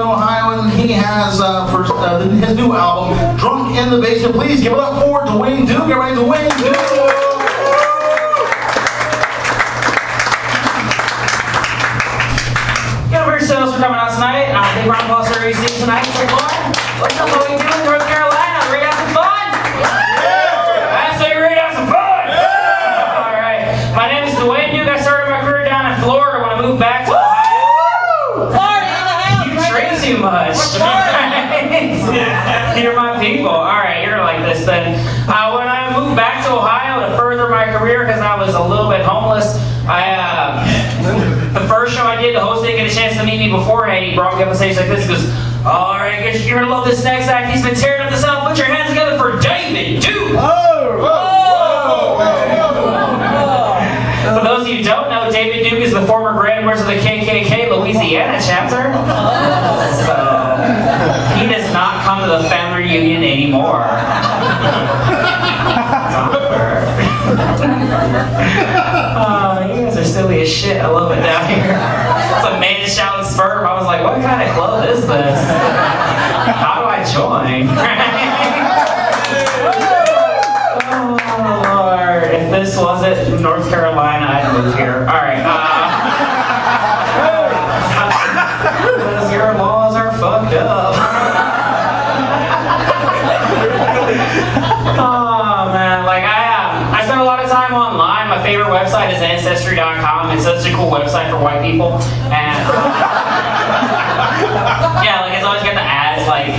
Ohio, and he has his new album, Drunk in the Basement. Please give it up for Dwayne Duke. Everybody, Dwayne Duke. Thanks for coming out tonight. Big round of applause for everybody tonight. So far. What's up, what we doing in North Carolina? Ready to have some fun? Yeah! So you're ready to have some fun? Yeah! Alright. My name is Dwayne Duke. I started my career down in Florida when I moved back to Ohio. You drink too much. You're my people. Alright, you're like this then. When I moved back to Ohio to further my career because I was a little bit homeless, the first show I did, the host didn't get a chance to meet me beforehand. He brought me up on stage like this. He goes, "Alright, guys, you're gonna love this next act. He's been tearing up the South. Put your hands together for David Duke." For those of you who don't know, David Duke is the former Grand Wizard of the KKK Louisiana chapter. So, he does not come to the family reunion anymore. You guys are silly as shit. I love it down here. It's a man shouting sperm. I was like, what kind of club is this? How do I join? Oh, Lord. If this wasn't North Carolina, I'd move here. Alright. Because your laws are fucked up. Oh, man. Like, I spend a lot of time online. My favorite website is Ancestry.com. It's such a cool website for white people. And yeah, like it's always got the ads, like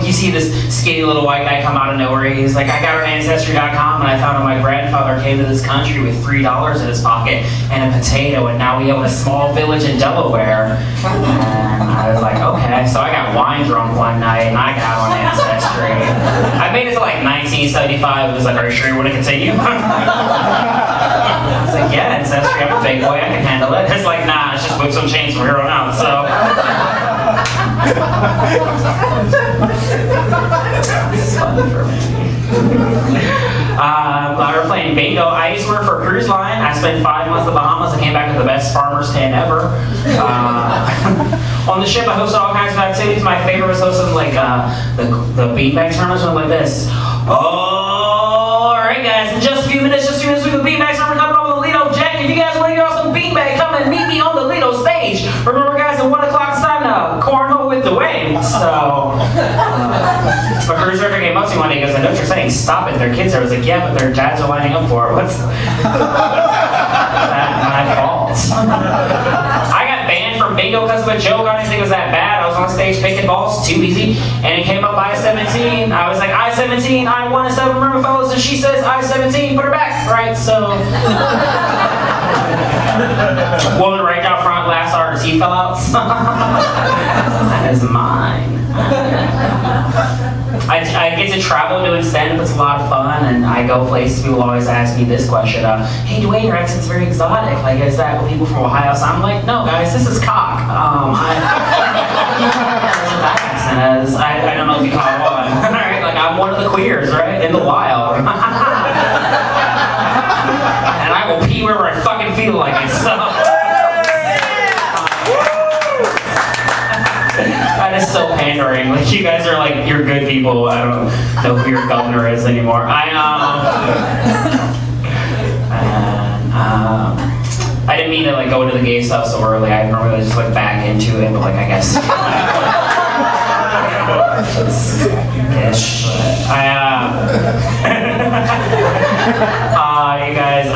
you see this skinny little white guy come out of nowhere. He's like, I got on Ancestry.com and I found out my grandfather came to this country with $3 in his pocket and a potato, and now we own a small village in Delaware. And I was like, okay. So I got wine drunk one night and I got on Ancestry. I made it to like 1975. It was like, are you sure you want to continue? I was like, yeah, Ancestry, I'm a big boy, I can handle it. It's like, nah, it's just whip some chains from here on out, so. It's funny for me. We were playing bingo. I used to work for a cruise line. I spent 5 months in the Bahamas. I came back with the best farmer's tan ever. On the ship, I hosted all kinds of activities. My favorite was hosting like the beanbag tournaments went like this. Alright guys, in just a few minutes, we have the beanbag tournament coming on the Lido Jack. If you guys want to get off some beanbag, come and meet me on the Lido stage. Remember guys, at 1 o'clock it's time to cornhole with Dwayne. So, my cruise director came up to me one day and goes, I know what you're saying, stop it, their kids are. I was like, yeah, but their dads are lining up for it. What's that my fault? I got banned from bingo because of a joke. I didn't think it was that bad. I was on stage picking balls, too easy, and it came up I-17. I was like, I-17, I-1 and 7, remember fellas, and she says I-17, put her back, right? So, woman right down front, last artist, he fell out. That is mine. I get to travel doing stand-up. It's a lot of fun, and I go places. People always ask me this question: hey, Dwayne, your accent's very exotic. Like, is that what people from Ohio? So I'm like, no, guys, this is cock. I don't know if you caught one. All right, like I'm one of the queers, right, in the wild, and I will pee wherever I fucking feel like it. So. That is so pandering. Like, you guys are like, you're good people. I don't know who your governor is anymore. I didn't mean to like go into the gay stuff so early. I normally just like back into it, but like I guess. Ish. You guys,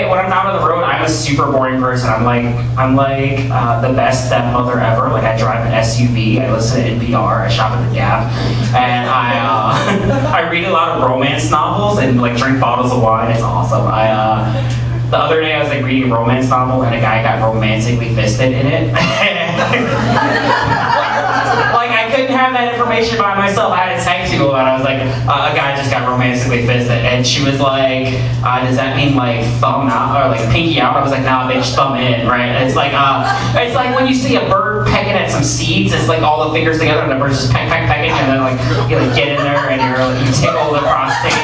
when I'm out on the road, I'm a super boring person. I'm like the best stepmother ever. Like, I drive an SUV, I listen to NPR, I shop at the Gap, and I read a lot of romance novels and like drink bottles of wine. It's awesome. The other day I was like reading a romance novel and a guy got romantically fisted in it. Like, I couldn't have that information by myself. I had to text people and I was like, a guy just got romantically fisted, and she was like, does that mean like thumb out or like pinky out? I was like, nah, bitch, thumb in, right? It's like when you see a bird pecking at some seeds. It's like all the fingers together and the bird's just pecking, and then like you like get in there and you tickle the prostate.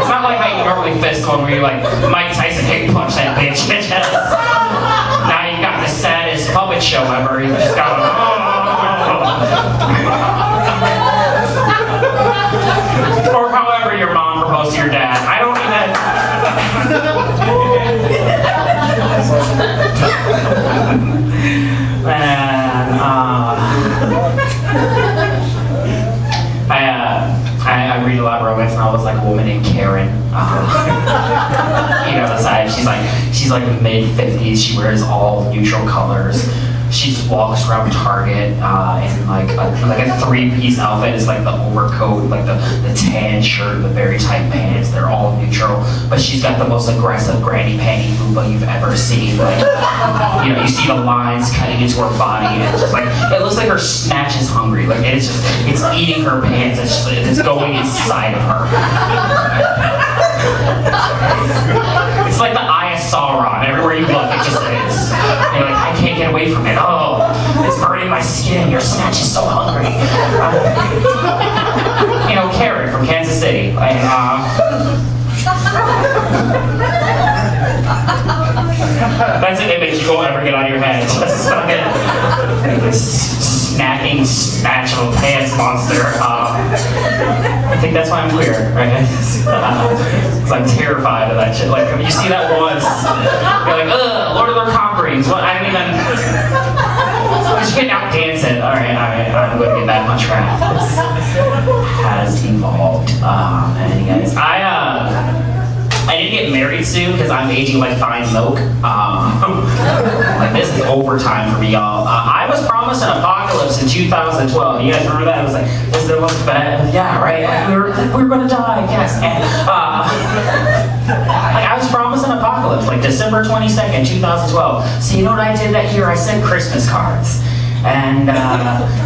It's not like how you normally fist one where you like Mike Tyson kick punch that bitch. Now you got the saddest puppet puppet show ever. You just got or however your mom proposed to your dad. I don't even. Man, I read a lot of romance novels like Woman Named Karen. You know, the side, she's like mid-50s, she wears all neutral colors. She just walks around Target in like a three-piece outfit. It's like the overcoat, like the tan shirt, the very tight pants. They're all neutral, but she's got the most aggressive granny panty fupa you've ever seen. Like, you know, you see the lines cutting into her body, and it's just like it looks like her snatch is hungry. Like it's eating her pants. It's going inside of her. It's like the Eye of Sauron. Everywhere you look, it just is. And you're like, I can't get away from it. Oh, it's burning my skin. Your snatch is so hungry. You know, Karen from Kansas City. That's an image you won't ever get out of your head. Just fucking snacking snatch of a pants monster. I think that's why I'm queer, right? Because I'm terrified of that shit. Like, you see that once, you're like, ugh, Lord of the Conquerings. What? I don't even. Just get out dancing. All right, I'm going to get back on track. This has evolved. Man, you guys, I didn't get married soon because I'm aging like fine milk. Like this is overtime for me, y'all. I was promised an apocalypse in 2012. You guys remember that? It was like, this is the most bad. Yeah, right. Like, we were gonna die. Yes. And, like I was promised an apocalypse, like December 22nd, 2012. So you know what I did that year? I sent Christmas cards. And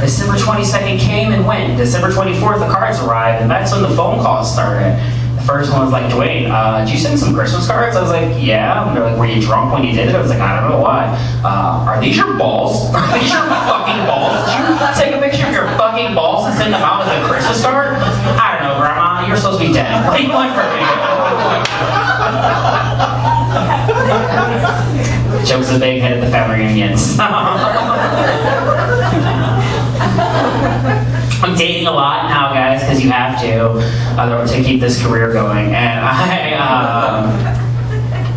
December 22nd came and went. December 24th, the cards arrived, and that's when the phone calls started. First one was like, Dwayne, did you send some Christmas cards? I was like, yeah. And they're like, were you drunk when you did it? I was like, I don't know why. Are these your balls? Are these your fucking balls? Did you take a picture of your fucking balls and send them out as a Christmas card? I don't know, Grandma. You're supposed to be dead. What do you want from me? Jokes the big head at the family reunions. I'm dating a lot now, guys, because you have to keep this career going. And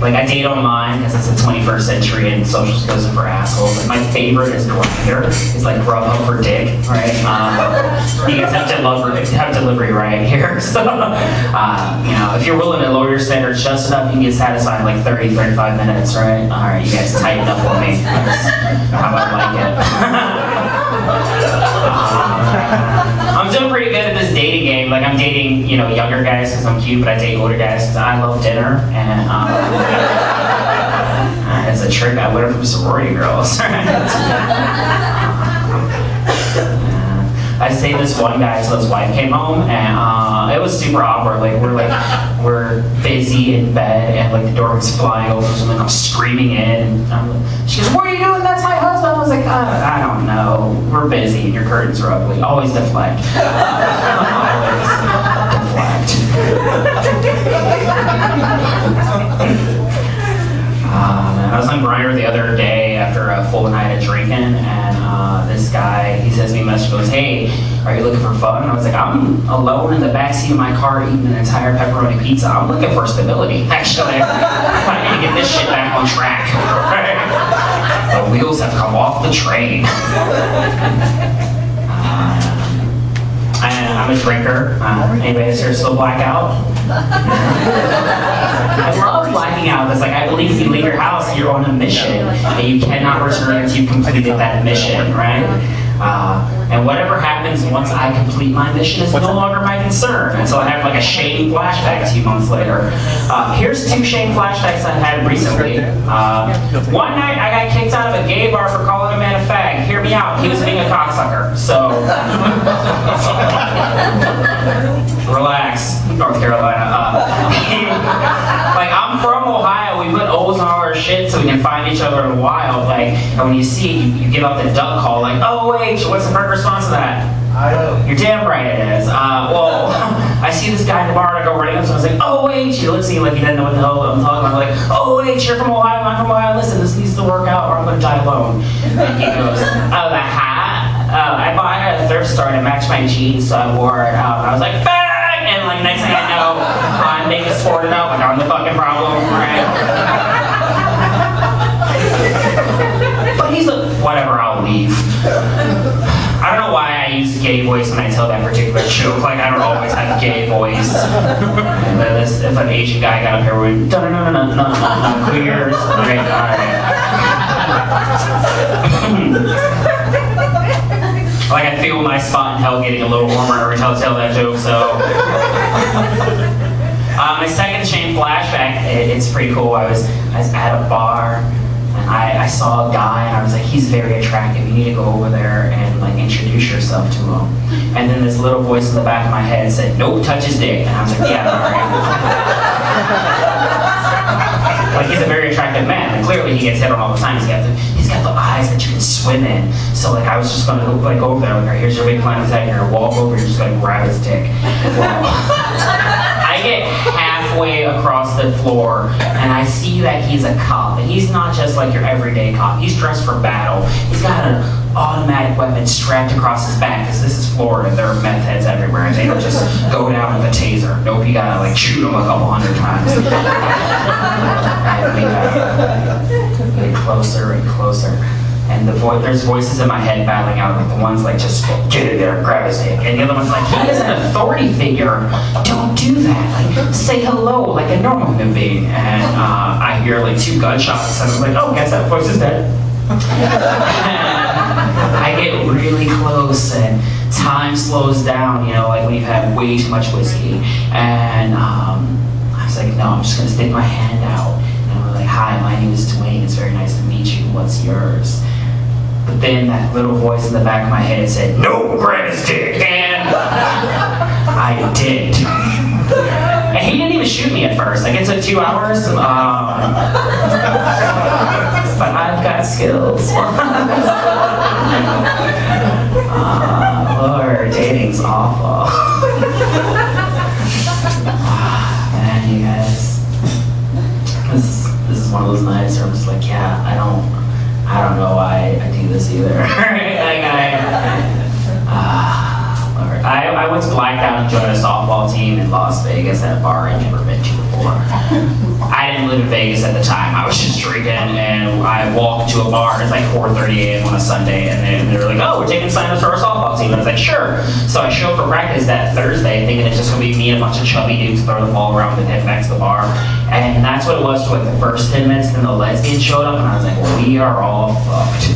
I date online because it's the 21st century and social skills are for assholes. Like my favorite is Grindr. It's like Grubhub for dick, right? You guys have delivery right here. So, you know, if you're willing to lower your standards just enough, you can get satisfied in like 30, 35 minutes, right? All right, you guys tighten up on me. That's how I like it. I'm doing pretty good at this dating game. Like I'm dating, you know, younger guys because I'm cute, but I date older guys because I love dinner. And as a trick, I learned from sorority girls. I stayed this one guy till his wife came home, and it was super awkward. Like we're busy in bed, and like the door was flying open, so I'm screaming in. And she goes, "What are you doing? That's my husband." I was like, "I don't know. We're busy, and your curtains are ugly." Always deflect. Always deflect. I was on Grindr the other day after a full night of drinking, and this guy, he sends me a message, goes, "Hey, are you looking for fun?" And I was like, "I'm alone in the backseat of my car eating an entire pepperoni pizza. I'm looking for stability, actually. I need to get this shit back on track." The wheels have come off the train. I'm a drinker. Anybody here still black out? I love blacking out. It's like, I believe if you leave your house, you're on a mission, and you cannot return until you've completed that mission, right? And whatever happens once I complete my mission is no longer my concern until I have like a shame flashback 2 months later. Here's 2 shame flashbacks I had recently. One night I got kicked out of a gay bar for calling a man a fag. Hear me out. He was being a cocksucker. So relax, North Carolina. Like I'm from Ohio. We put O's on all our shit so we can find each other in the wild. Like, and when you see it, you give up the duck call. Like, "OH, what's the correct response to that?" You're damn right it is. Well, I see this guy in the bar and I go running up to him. I was like, "OH," he looks at me like he doesn't know what the hell I'm talking about. I'm like, "OH, you're from Ohio, I'm from Ohio. Listen, this needs to work out or I'm going to die alone." And he goes, oh, the hat? I bought it at a thrift store to match my jeans, so I wore it out. And I was like, bang! And like next thing I know, they just sorted out like I'm the fucking problem, right? But he's like, whatever, I'll leave. I don't know why I use gay voice when I tell that particular joke. Like, I don't always have a gay voice. If an Asian guy got up here with, no, queers, right, alright. Like, I feel my spot in hell getting a little warmer every time I tell that joke, so. My second chain flashback, it's pretty cool. I was at a bar. I saw a guy and I was like, he's very attractive. You need to go over there and like introduce yourself to him. And then this little voice in the back of my head said, nope, touch his dick. And I was like, yeah, all right. Like he's a very attractive man. And clearly he gets hit on all the time. He's got the eyes that you can swim in. So like I was just gonna like go over there, like, all right, here's your big plan of attack. You're gonna walk over, you're just gonna grab his dick. I get halfway across the floor and I see that he's a cop, and he's not just like your everyday cop. He's dressed for battle. He's got an automatic weapon strapped across his back, because this is Florida. There are meth heads everywhere, and they don't just go down with a taser. Nope, you gotta like shoot them a couple hundred times. And we get closer and closer. And there's voices in my head battling out, like the one's like, just get in there, grab his dick. And the other one's like, he is an authority figure, don't do that. Like, say hello like a normal human being. And I hear like 2 gunshots, and I'm like, oh, guess that voice is dead. I get really close, and time slows down, you know, like when you've had way too much whiskey. And I was like, no, I'm just gonna stick my hand out. And I'm like, hi, my name is Dwayne, it's very nice to meet you, what's yours? But then that little voice in the back of my head said, no, grab his dick, and I did. And he didn't even shoot me at first. Like, it took 2 hours, but I've got skills. Lord, dating's awful. Man, you guys, this is one of those nights where I'm just like, yeah, I don't know why I do this either. Lord. I once blacked out and joined a softball team in Las Vegas at a bar I'd never been to before. I didn't live in Vegas at the time. I was just drinking, and I walked to a bar. It's like 4:30 a.m. on a Sunday, and they were like, oh, we're taking sign-ups for our softball team. And I was like, sure. So I show up for practice that Thursday, thinking it's just going to be me and a bunch of chubby dudes throw the ball around and head back to the bar. And that's what it was for like the first 10 minutes. Then the lesbian showed up, and I was like, well, we are all fucked.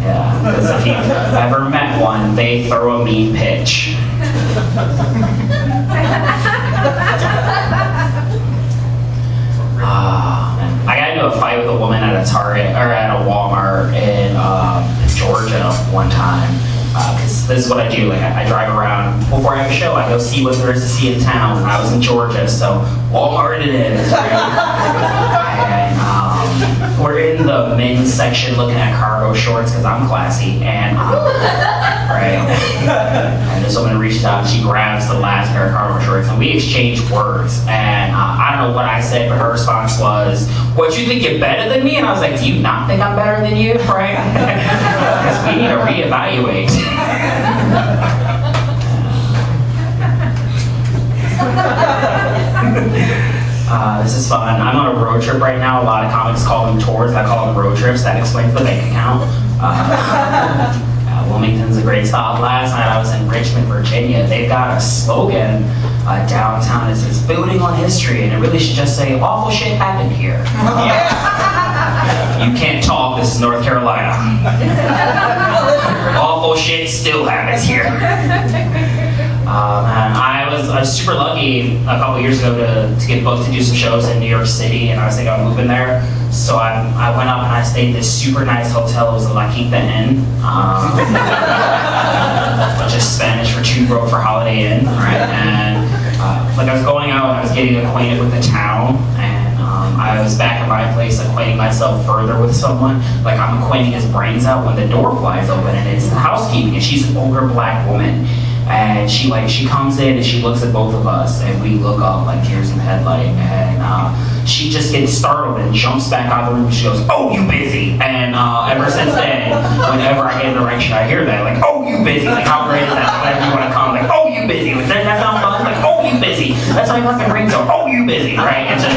Yeah, because if you've ever met one, they throw a mean pitch. I got into a fight with a woman at a Target or at a Walmart in Georgia one time. Because this is what I do. Like I drive around before I have a show. I go see what there is to see in town. I was in Georgia, so Walmart it is. Right? And we're in the men's section looking at cargo shorts because I'm classy, and right. And this woman reaches out and she grabs the last pair of cargo shorts, and we exchange words. And I don't know what I said, but her response was, "What, you think you're better than me?" And I was like, "Do you not think I'm better than you?" Right? Because we need to reevaluate. This is fun. I'm on a road trip right now. A lot of comics call them tours. I call them road trips. That explains the bank account. Wilmington's a great stop. Last night I was in Richmond, Virginia. They've got a slogan downtown. It says, building on history. And it really should just say, awful shit happened here. You can't talk. This is North Carolina. Awful shit still happens here. I was super lucky a couple years ago to get booked to do some shows in New York City, and I was thinking about moving there. So I went up and I stayed in this super nice hotel. It was the La Quinta Inn, which is Spanish for too broke for Holiday Inn, right? And like I was going out and I was getting acquainted with the town, and I was back at my place acquainting myself further with someone. Like I'm acquainting his brains out when the door flies open, and it's the housekeeping, and she's an older black woman. And she comes in and she looks at both of us, and we look up like tears in the headlight, and she just gets startled and jumps back out of the room. She goes, "Oh, you busy?" And ever since then, whenever I get in the ring, I hear that, like, "Oh, you busy?" Like, how great is that? Whenever you want to come, like, "Oh, you busy?" Like, that sounds fun. Like, "Oh, you busy?" That's my fucking ringtone. "Oh, you busy?" Right? And just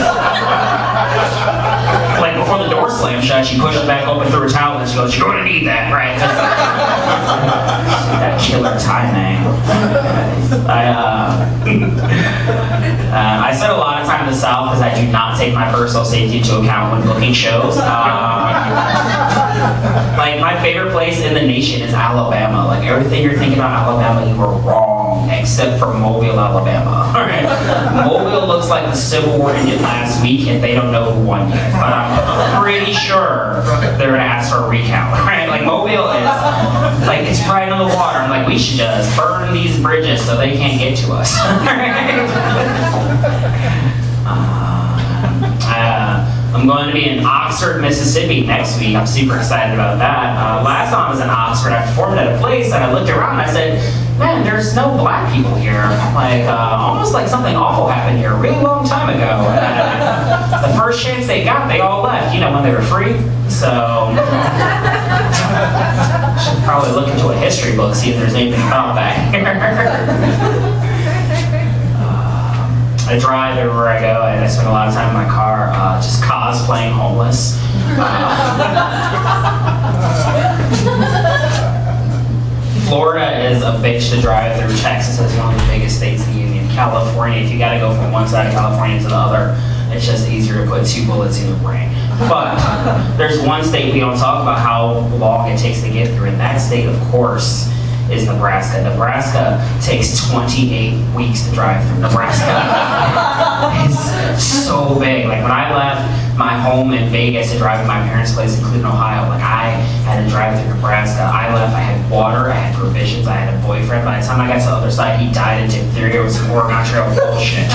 like before the door slams shut, she pushes back open through her towel and she goes, "You're gonna need that," right? That killer timing. I spend a lot of time in the South because I do not take my personal safety into account when booking shows. Like, my favorite place in the nation is Alabama. Like, everything you're thinking about Alabama, you were wrong, except for Mobile, Alabama. Alright? Mobile looks like the Civil War ended last week and they don't know who won yet. But I'm pretty sure they're gonna ask for a recount. Right? Like, Mobile is, like, it's right on the water. I'm like, we should just burn these bridges so they can't get to us. I'm going to be in Oxford, Mississippi next week. I'm super excited about that. Last time I was in Oxford, I performed at a place and I looked around and I said, "Man, there's no black people here." Like, almost like something awful happened here a really long time ago. The first chance they got, they all left, when they were free. So, should probably look into a history book, see if there's anything about that here. I drive everywhere I go, and I spend a lot of time in my car just cosplaying homeless. Florida is a bitch to drive through. Texas is one of the biggest states in the union. California, if you got to go from one side of California to the other, it's just easier to put 2 bullets in your brain. But there's one state we don't talk about how long it takes to get through, and that state, of course, is Nebraska. Nebraska takes 28 weeks to drive through. Nebraska is so big. Like, when I left my home in Vegas to drive to my parents' place in Cleveland, Ohio, like, I had to drive through Nebraska. I left, I had water, I had provisions, I had a boyfriend. By the time I got to the other side, he died of diphtheria. It was more natural bullshit.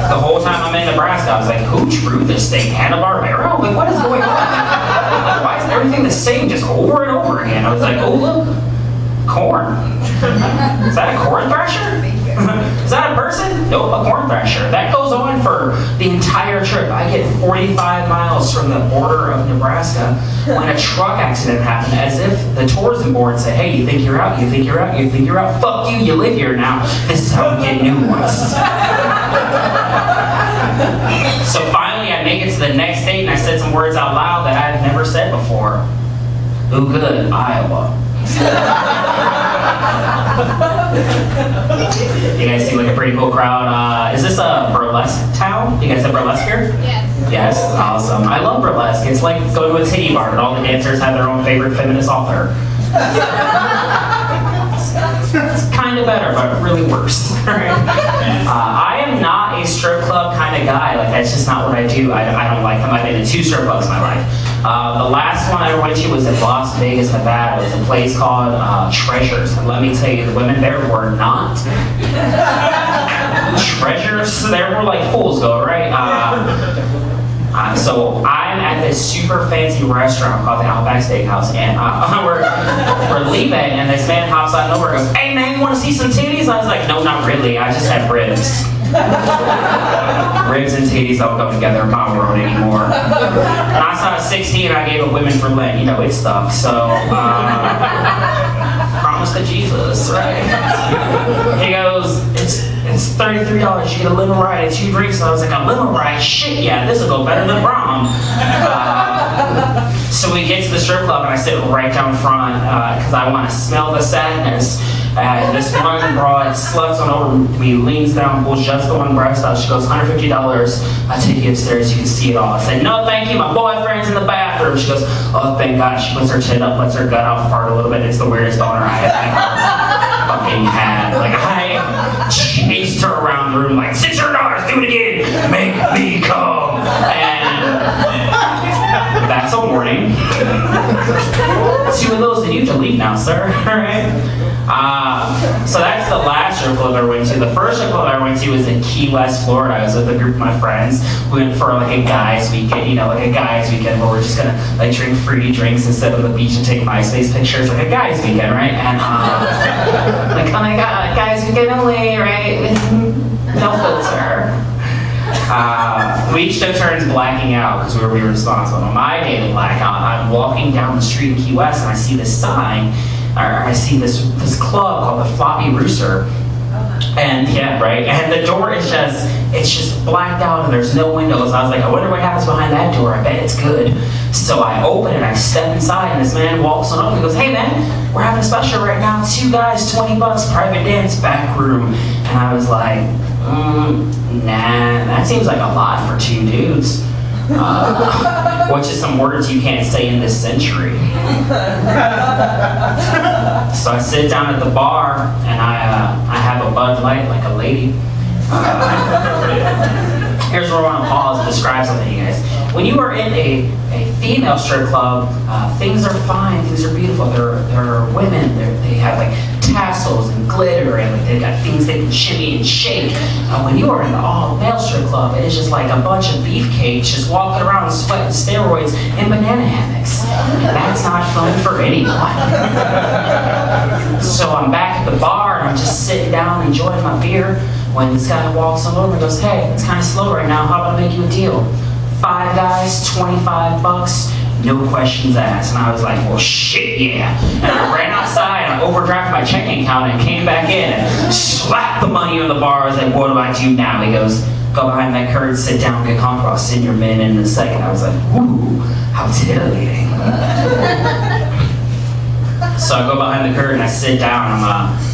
The whole time I'm in Nebraska, I was like, who drew this thing? Hanna-Barbera? Like, what is going on? Why is everything the same just over and over again? I was like, oh, look, corn. Is that a corn thresher? Is that a person? Nope, a corn thresher. That goes on for the entire trip. I get 45 miles from the border of Nebraska when a truck accident happened, as if the tourism board said, "Hey, you think you're out? You think you're out? You think you're out? Fuck you, you live here now. This is how we get new ones." So finally, I make it to the next state, and I said some words out loud that I've never said before. Ooh, good, Iowa. You guys seem like a pretty cool crowd. Is this a burlesque town? You guys have burlesque here? Yes. Yes, awesome. I love burlesque. It's like going to a titty bar, and all the dancers have their own favorite feminist author. It's kind of better, but really worse. I am not a strip club kind of guy. Like, that's just not what I do. I don't like them. I've been to 2 strip clubs in my life. The last one I went to was in Las Vegas, Nevada. It was a place called Treasures. And let me tell you, the women there were not treasures. They were like fools go, right? So I'm at this super fancy restaurant called the Outback Steakhouse, and we're leaving, and this man hops out of nowhere and goes, "Hey man, you want to see some titties?" I was like, "No, not really. I just have ribs." Ribs and titties don't go together in my world anymore. And I saw 16, I gave a women for Lent. It's stuff. So, promise to Jesus, right? He goes, it's $33. You get a lemon ride and 2 drinks. And I was like, a lemon ride? Shit, yeah, this will go better than prom. So we get to the strip club and I sit right down front because I want to smell the sadness. And this one broad sluts on over me, leans down, pulls just the one breast out. She goes, $150. I take you upstairs, you can see it all. I said, "No, thank you, my boyfriend's in the bathroom." She goes, "Oh, thank God." She puts her chin up, lets her gut out, fart a little bit. It's the weirdest boner I have ever fucking had. Like, I chased her around the room like, $600, do it again, make me come. And That's a warning. 2 of those, and you have to leave now, sir. Alright? So that's the last strip club I went to. The first strip club I went to was in Key West, Florida. I was with a group of my friends. We went for like a guys weekend, like a guys weekend where we're just gonna like drink fruity drinks and sit on the beach and take MySpace pictures, like a guys weekend, right? And like, oh my god, guys weekend only, right? No filter. We each took turns blacking out because we were responsible. On my day to black out, I'm walking down the street in Key West and I see this sign, or I see this club called the Floppy Rooster. And yeah, right. And the door is just blacked out and there's no windows. I was like, I wonder what happens behind that door. I bet it's good. So I open it, I step inside, and this man walks on over and goes, hey man, we're having a special right now. 2 guys, $20, private dance, back room. And I was like, nah, that seems like a lot for 2 dudes. Which is some words you can't say in this century. So I sit down at the bar and I have a Bud Light like a lady. Here's where I want to pause and describe something to you guys. When you are in a female strip club, things are fine, things are beautiful. They're women. They have like tassels and glitter and like they've got things they can shimmy and shake. When you are in an all-male strip club, it is just like a bunch of beefcakes just walking around sweating steroids and banana hammocks. And that's not fun for anyone. So I'm back at the bar and I'm just sitting down enjoying my beer when this guy walks on over and goes, hey, it's kind of slow right now. How about I make you a deal? 5 guys, $25, no questions asked. And I was like, well, shit, yeah. And I ran outside and I overdrafted my checking account and came back in and slapped the money on the bar. I was like, what do I do now? He goes, go behind that curtain, sit down, get comfortable. I'll send your men in a second. I was like, ooh, how titillating. So I go behind the curtain, I sit down,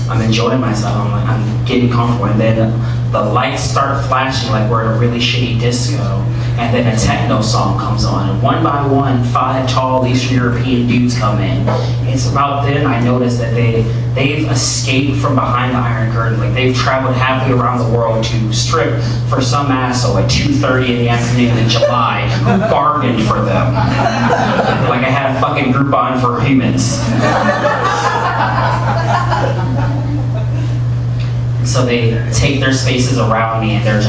I'm enjoying myself, I'm getting comfortable, and then the lights start flashing like we're at a really shitty disco, and then a techno song comes on, and one by one, 5 tall Eastern European dudes come in. It's about then I noticed that they've escaped from behind the Iron Curtain, like they've traveled halfway around the world to strip for some asshole at 2:30 in the afternoon in July who bargained for them. Like I had a fucking Groupon for humans. So they take their spaces around me and they're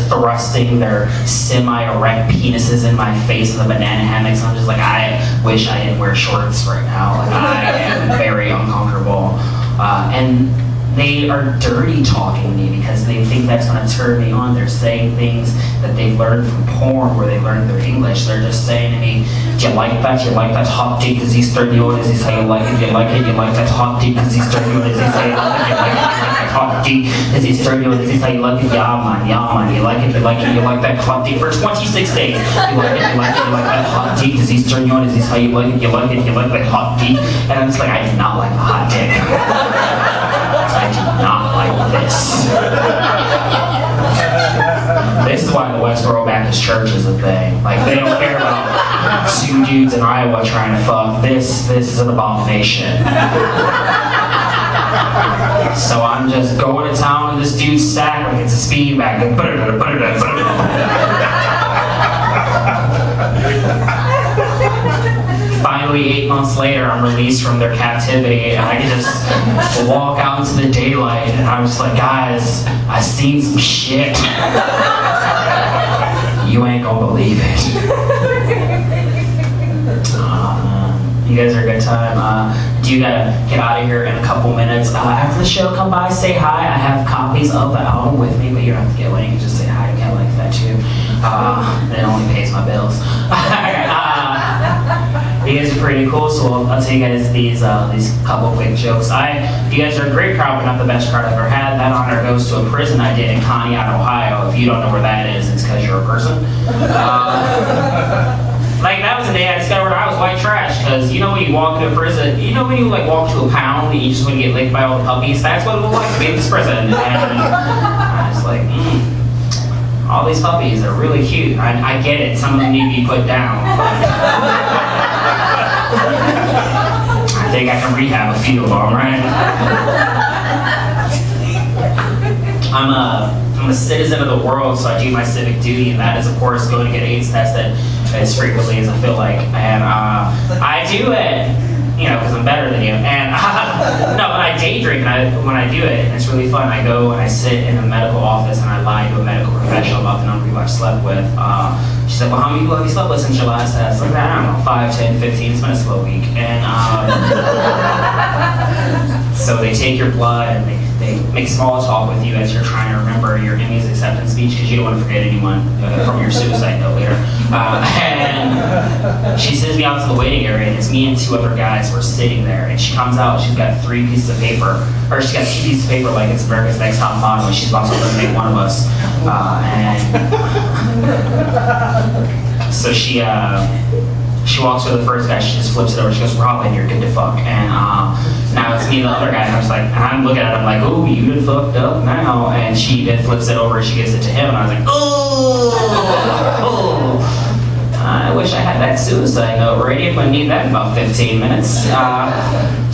thrusting their semi-erect penises in my face in the banana hammocks. I'm just like, I wish I didn't wear shorts right now. Like I am very uncomfortable. And they are dirty talking me because they think that's going to turn me on. They're saying things that they've learned from porn where they learned their English. They're just saying to me, do you like that? You like that hot dick? Is he stirring you on? Is this how you like it? You like it? You like that hot dick? Is he stirring you on? Is this how you like it? You like it? You like that hot dick? Is he stirring you on? Is this how you like it? Yeah, man. You like it? You like it? You like that hot dick for 26 days? You like it? You like it? You like that hot dick? Is he stirring you on? Is this how you like it? You like it? You like that hot dick? And I'm just like, I do not like a hot dick. I do not like this. This is why the Westboro Baptist Church is a thing. Like, they don't care about 2 dudes in Iowa trying to fuck. This is an abomination. So I'm just going to town with this dude's sack like it's a speed bag. Finally, 8 months later, I'm released from their captivity, and I can just walk out into the daylight, and I'm just like, guys, I seen some shit. You ain't gonna believe it. You guys are a good time. Do you gotta get out of here in a couple minutes? After the show, come by, say hi. I have copies of the album with me, but you don't have to get one. You can just say hi. I like that too. It only pays my bills. You guys are pretty cool, so I'll tell you guys these couple quick jokes. You guys are a great crowd, but not the best crowd I've ever had. That honor goes to a prison I did in Conneaut, Ohio. If you don't know where that is, it's because you're a person. Like, that was the day I discovered I was white trash, because you know when you walk into a prison, you know when you like walk to a pound and you just want to get licked by all the puppies? That's what it was like to be in this prison. And I was like, all these puppies are really cute. I get it, some of them need to be put down. I think I can rehab a few of them, right? I'm a citizen of the world, so I do my civic duty, and that is, of course, going to get AIDS tested. as frequently as I feel like. And I do it, because I'm better than you. And no, but I day drink when I do it, and it's really fun. I go and I sit in a medical office and I lie to a medical professional about the number of people I've slept with. She's like, well, how many people have you slept with since your last test? Like, I don't know, 5, 10, 15. It's been a slow week. And so they take your blood and they make small talk with you as you're trying to remember your Emmy's acceptance speech because you don't want to forget anyone from your suicide note later. And she sends me out to the waiting area, and it's me and 2 other guys who are sitting there. And she comes out, and she's got 3 pieces of paper, or she's got 2 pieces of paper like it's America's Next Top Model, and she's about to eliminate one of us. And so she walks to the first guy, she just flips it over, she goes, Robin, you're good to fuck. And now it's me and the other guy, and I'm looking at him like, oh, you done fucked up now. And she then flips it over and she gives it to him, and I was like, oh, I wish I had that suicide note ready. I'm gonna need that in about 15 minutes. She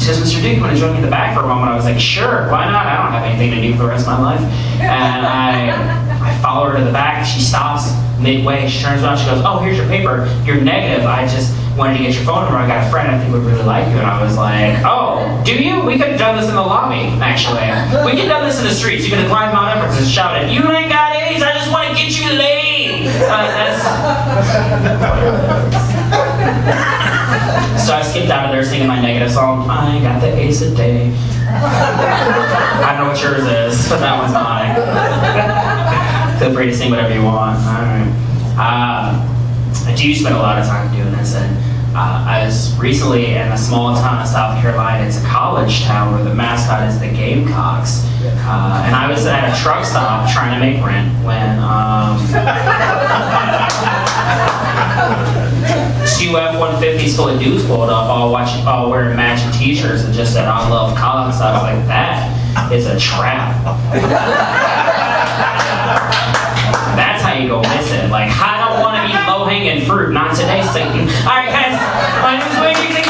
goes, Mr. Duke, you wanna join me in the back for a moment? I was like, sure, why not? I don't have anything to do for the rest of my life. And I follow her to the back. She stops midway. She turns around. She goes, oh, here's your paper. You're negative. I just wanted to get your phone number. I got a friend I think would really like you. And I was like, oh, do you? We could have done this in the lobby, actually. We could have done this in the streets. You could have climbed Mount Everest and shouted, you ain't got AIDS. I just want to get you laid. So I skipped out of there singing my negative song. I got the ace a day. I don't know what yours is, but that one's mine. Feel free to sing whatever you want. All right. I do spend a lot of time doing this, and I was recently in a small town in South Carolina. It's a college town where the mascot is the Gamecocks. And I was at a truck stop trying to make rent when two F-150s full of dudes pulled up, all wearing matching t-shirts and just said, I love cocks. I was like, that is a trap. That's how you go missing. Like, I don't want to eat low-hanging fruit. Not today, Satan. All right, guys. My name's Dwayne.